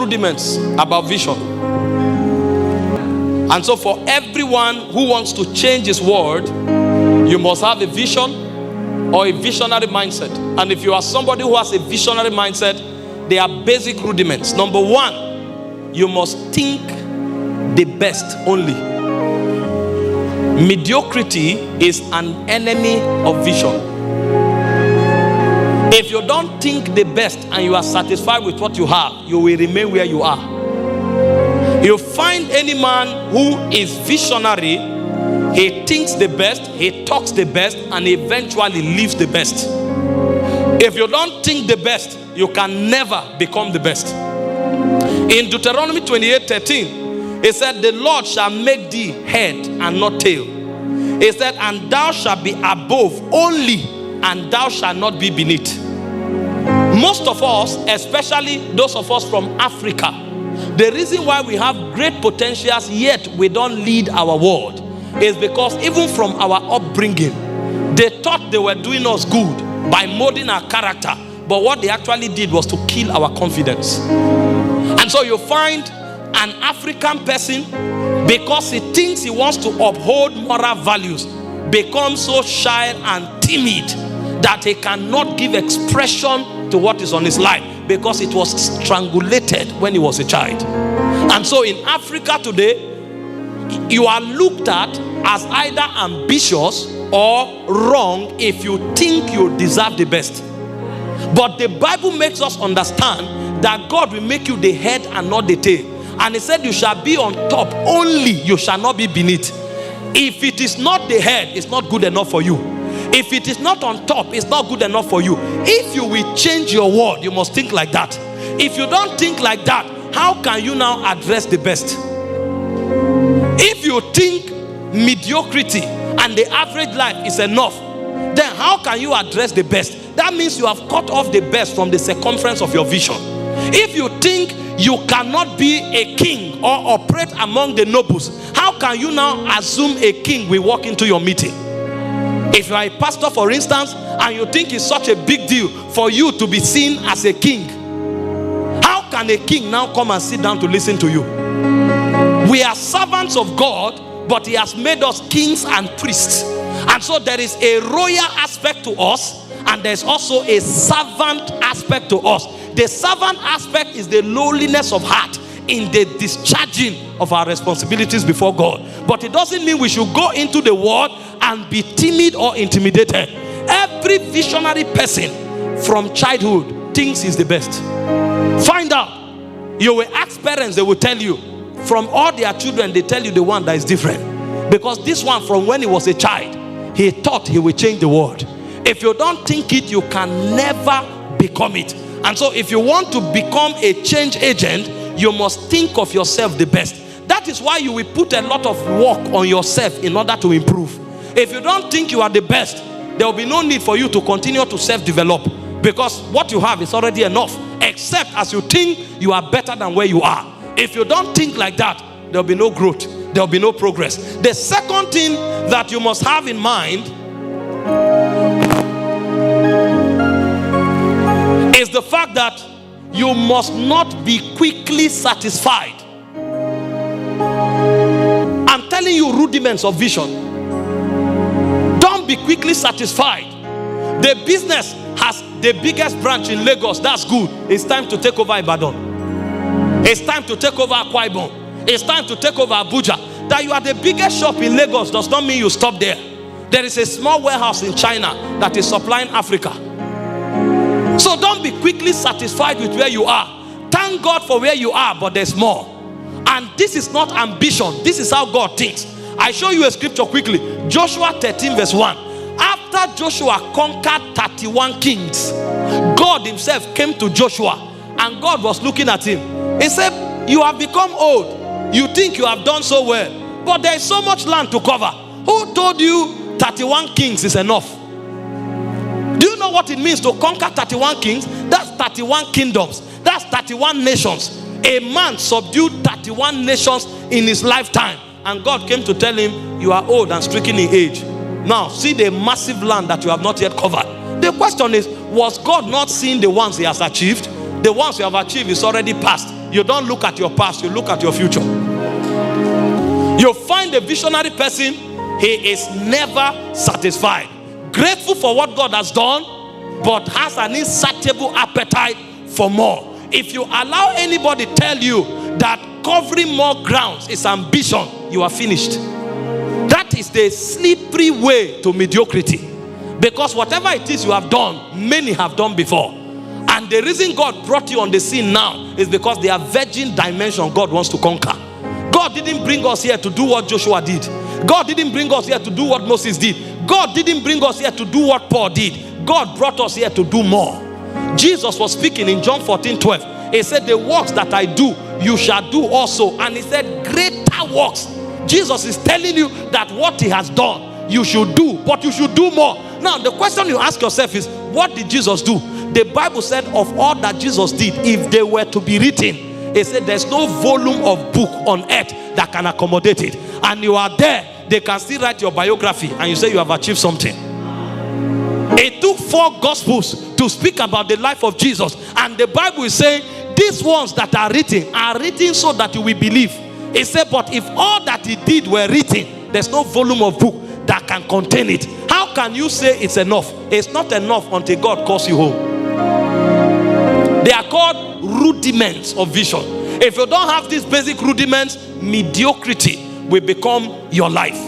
rudiments about vision. And so for everyone who wants to change his world, you must have a vision or a visionary mindset. And if you are somebody who has a visionary mindset, there are basic rudiments. Number one, you must think the best only. Mediocrity is an enemy of vision. If you don't think the best and you are satisfied with what you have, you will remain where you are. You find any man who is visionary, he thinks the best, he talks the best, and eventually lives the best. If you don't think the best, you can never become the best. In Deuteronomy 28:13, it said, the Lord shall make thee head and not tail. It said, and thou shalt be above only, and thou shalt not be beneath. Most of us, especially those of us from Africa, the reason why we have great potentials yet we don't lead our world is because even from our upbringing, they thought they were doing us good by molding our character, but what they actually did was to kill our confidence. And so you find an African person, because he thinks he wants to uphold moral values, becomes so shy and timid that he cannot give expression to what is on his life, because it was strangulated when he was a child. And so in Africa today, you are looked at as either ambitious or wrong if you think you deserve the best. But the Bible makes us understand that God will make you the head and not the tail. And he said you shall be on top only, you shall not be beneath. If it is not the head, it's not good enough for you. If it is not on top, it's not good enough for you. If you will change your word, you must think like that. If you don't think like that, how can you now address the best? If you think mediocrity and the average life is enough, then how can you address the best? That means you have cut off the best from the circumference of your vision. If you think you cannot be a king or operate among the nobles, how can you now assume a king will walk into your meeting? If you are a pastor, for instance, and you think it's such a big deal for you to be seen as a king, how can a king now come and sit down to listen to you? We are servants of God, but he has made us kings and priests. And so there is a royal aspect to us, and there's also a servant aspect to us. The servant aspect is the lowliness of heart in the discharging of our responsibilities before God. But it doesn't mean we should go into the world and be timid or intimidated. Every visionary person from childhood thinks he's the best. Find out. You will ask parents, they will tell you. From all their children, they tell you the one that is different. Because this one, from when he was a child, he thought he will change the world. If you don't think it, you can never become it. And so if you want to become a change agent, you must think of yourself the best. That is why you will put a lot of work on yourself in order to improve. If you don't think you are the best, there will be no need for you to continue to self-develop, because what you have is already enough, except as you think you are better than where you are. If you don't think like that, there will be no growth, there will be no progress. The second thing that you must have in mind is the fact that you must not be quickly satisfied. I'm telling you rudiments of vision. Don't be quickly satisfied. The business has the biggest branch in Lagos. That's good. It's time to take over Ibadan. It's time to take over Akwa Ibom. It's time to take over Abuja. That you are the biggest shop in Lagos does not mean you stop there. There is a small warehouse in China that is supplying Africa. So don't be quickly satisfied with where you are. Thank God for where you are, but there's more. And this is not ambition. This is how God thinks. I show you a scripture quickly. Joshua 13 verse 1. After Joshua conquered 31 kings, God himself came to Joshua, and God was looking at him. He said, you have become old. You think you have done so well, but there is so much land to cover. Who told you 31 kings is enough? Do you know what it means to conquer 31 kings? That's 31 kingdoms. That's 31 nations. A man subdued 31 nations in his lifetime. And God came to tell him, you are old and stricken in age. Now, see the massive land that you have not yet covered. The question is, was God not seeing the ones he has achieved? The ones you have achieved is already past. you don't look at your past, you look at your future. You find a visionary person, he is never satisfied. Grateful for what God has done, but has an insatiable appetite for more. If you allow anybody tell you that covering more grounds is ambition, you are finished. That is the slippery way to mediocrity. Because whatever it is you have done, many have done before. And the reason God brought you on the scene now is because there are virgin dimension God wants to conquer. God didn't bring us here to do what Joshua did. God didn't bring us here to do what Moses did. God didn't bring us here to do what Paul did. God brought us here to do more. Jesus was speaking in John 14:12. He said, the works that I do, you shall do also. And he said, greater works. Jesus is telling you that what he has done, you should do, but you should do more. Now, the question you ask yourself is, what did Jesus do? The Bible said of all that Jesus did, if they were to be written, it said there's no volume of book on earth that can accommodate it. And you are there, they can still write your biography and you say you have achieved something. It took 4 gospels to speak about the life of Jesus. And the Bible is saying, these ones that are written so that you will believe. It said, but if all that he did were written, there's no volume of book that can contain it. How can you say it's enough? It's not enough until God calls you home. They are called rudiments of vision. If you don't have these basic rudiments, mediocrity will become your life.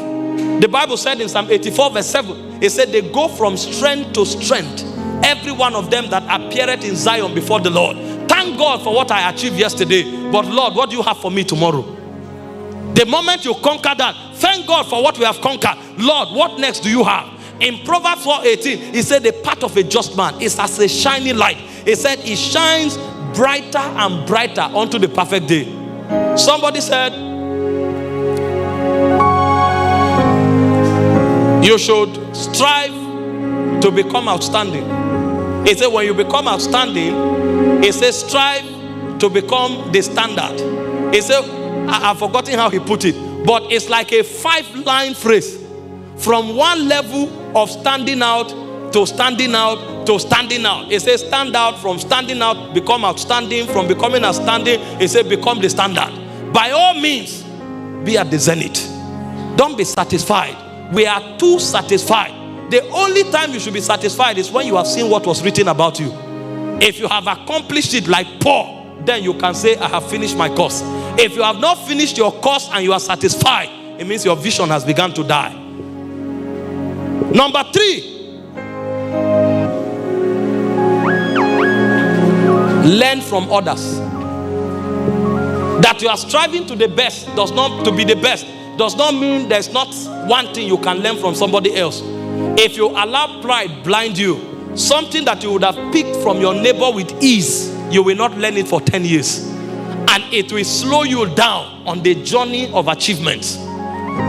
The Bible said in Psalm 84 verse 7, it said they go from strength to strength, every one of them that appeareth in Zion before the Lord. Thank God for what I achieved yesterday, but Lord, what do you have for me tomorrow? The moment you conquer that, thank God for what we have conquered. Lord, what next do you have? In Proverbs 4:18, he said the path of a just man is as a shining light. He said it shines brighter and brighter unto the perfect day. Somebody said, you should strive to become outstanding. He said when you become outstanding, he says strive to become the standard. He said, I've forgotten how he put it, but it's like a 5-line phrase. From one level of standing out to standing out to standing out. It says stand out, from standing out, become outstanding, from becoming outstanding, it says become the standard. By all means, be at the zenith. Don't be satisfied. We are too satisfied. The only time you should be satisfied is when you have seen what was written about you. If you have accomplished it like Paul, then you can say, I have finished my course. If you have not finished your course and you are satisfied, it means your vision has begun to die. Number 3, learn from others. That you are striving to the best does not to be the best does not mean there's not one thing you can learn from somebody else. If you allow pride blind you, something that you would have picked from your neighbor with ease, you will not learn it for 10 years. And it will slow you down on the journey of achievements.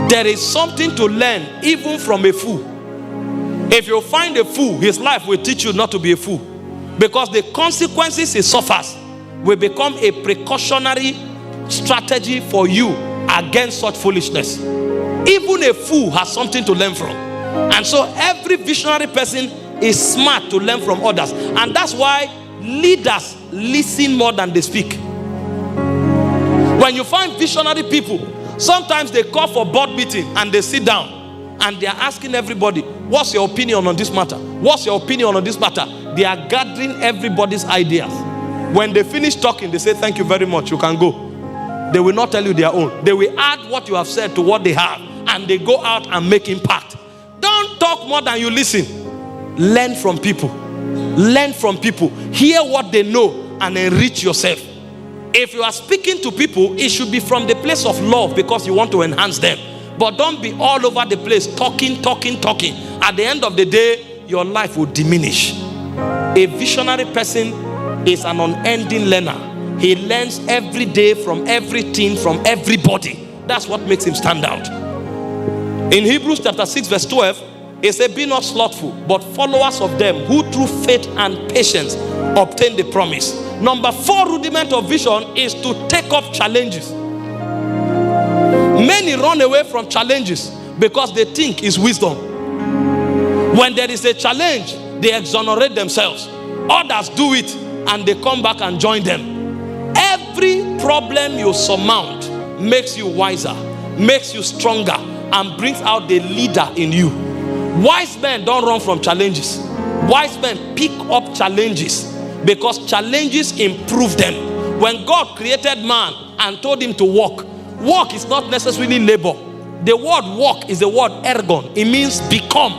There is something to learn even from a fool. If you find a fool, his life will teach you not to be a fool. Because the consequences he suffers will become a precautionary strategy for you against such foolishness. Even a fool has something to learn from. And so every visionary person is smart to learn from others. And that's why leaders listen more than they speak. When you find visionary people, sometimes they call for board meeting and they sit down and they are asking everybody, what's your opinion on this matter? What's your opinion on this matter? They are gathering everybody's ideas. When they finish talking, they say, thank you very much, you can go. They will not tell you their own. They will add what you have said to what they have, and they go out and make impact. Don't talk more than you listen. Learn from people. Learn from people. Hear what they know and enrich yourself. If you are speaking to people, it should be from the place of love because you want to enhance them. But don't be all over the place talking. At the end of the day, your life will diminish. A visionary person is an unending learner. He learns every day from everything, from everybody. That's what makes him stand out. In Hebrews chapter 6 verse 12, it says, be not slothful, but followers of them who through faith and patience obtain the promise. Number 4 rudiment of vision is to take up challenges. Many run away from challenges because they think it's wisdom. When there is a challenge, they exonerate themselves. Others do it and they come back and join them. Every problem you surmount makes you wiser, makes you stronger, and brings out the leader in you. Wise men don't run from challenges. Wise men pick up challenges because challenges improve them. When God created man and told him to walk, walk is not necessarily labor. The word walk is the word ergon. It means become.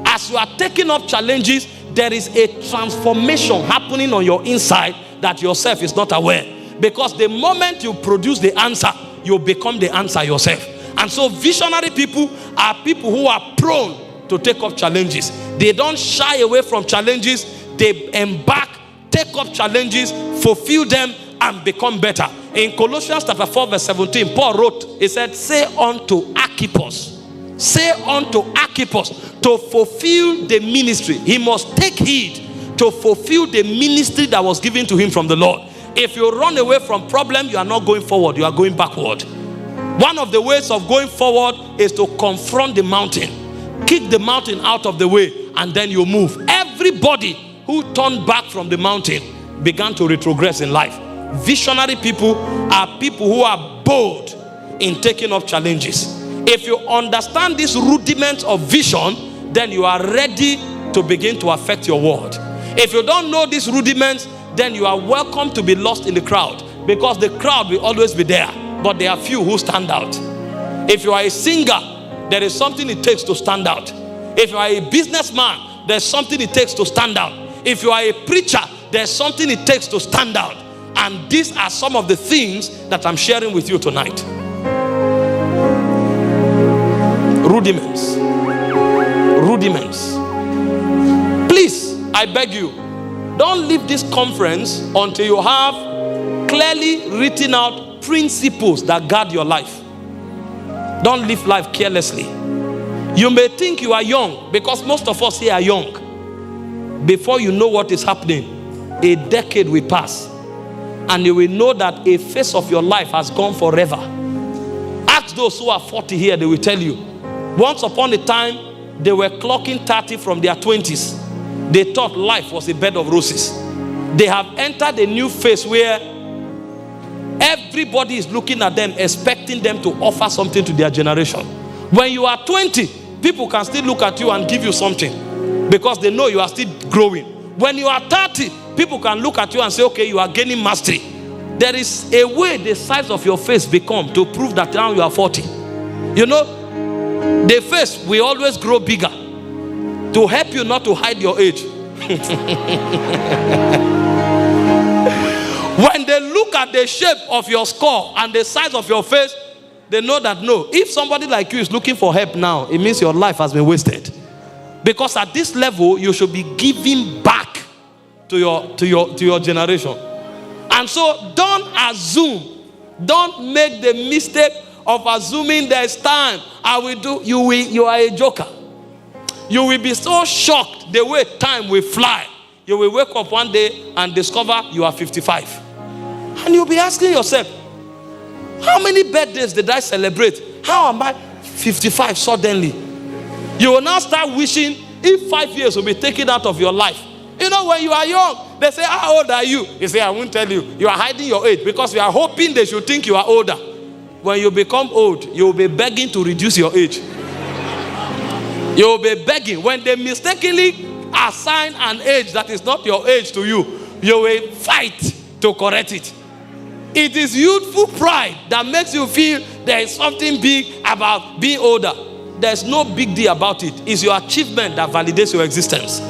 As you are taking up challenges, there is a transformation happening on your inside that yourself is not aware. Because the moment you produce the answer, you become the answer yourself. And so visionary people are people who are prone to take up challenges. They don't shy away from challenges. They embark, take up challenges, fulfill them, and become better. In Colossians chapter 4 verse 17, Paul wrote, he said, say unto Archippus, to fulfill the ministry. He must take heed to fulfill the ministry that was given to him from the Lord. If you run away from problem, you are not going forward, you are going backward. One of the ways of going forward is to confront the mountain, kick the mountain out of the way, and then you move. Everybody who turned back from the mountain began to retrogress in life. Visionary people are people who are bold in taking up challenges. If you understand these rudiments of vision, then you are ready to begin to affect your world. If you don't know these rudiments, then you are welcome to be lost in the crowd, because the crowd will always be there, but there are few who stand out. If you are a singer, there is something it takes to stand out. If you are a businessman, there's something it takes to stand out. If you are a preacher, there's something it takes to stand out. And these are some of the things that I'm sharing with you tonight. Rudiments. Rudiments. Please, I beg you, don't leave this conference until you have clearly written out principles that guard your life. Don't live life carelessly. You may think you are young, because most of us here are young. Before you know what is happening, a decade will pass, and you will know that a phase of your life has gone forever. Ask those who are 40 here, they will tell you. Once upon a time, they were clocking 30 from their 20s. They thought life was a bed of roses. They have entered a new phase where everybody is looking at them, expecting them to offer something to their generation. When you are 20, people can still look at you and give you something, because they know you are still growing. When you are 30, people can look at you and say, okay, you are gaining mastery. There is a way the size of your face become to prove that now you are 40. You know, the face will always grow bigger to help you not to hide your age. When they look at the shape of your skull and the size of your face, they know that no, if somebody like you is looking for help now, it means your life has been wasted. Because at this level, you should be giving back to your generation. And so don't assume, don't make the mistake of assuming there's time. You are a joker. You will be so shocked the way time will fly. You will wake up one day and discover you are 55. And you'll be asking yourself, how many birthdays did I celebrate? How am I 55 suddenly? You will now start wishing if 5 years will be taken out of your life. You know, when you are young, they say, how old are you? You say, I won't tell you. You are hiding your age because you are hoping they should think you are older. When you become old, you will be begging to reduce your age. You will be begging. When they mistakenly assign an age that is not your age to you, you will fight to correct it. It is youthful pride that makes you feel there is something big about being older. There's no big deal about it. It's your achievement that validates your existence.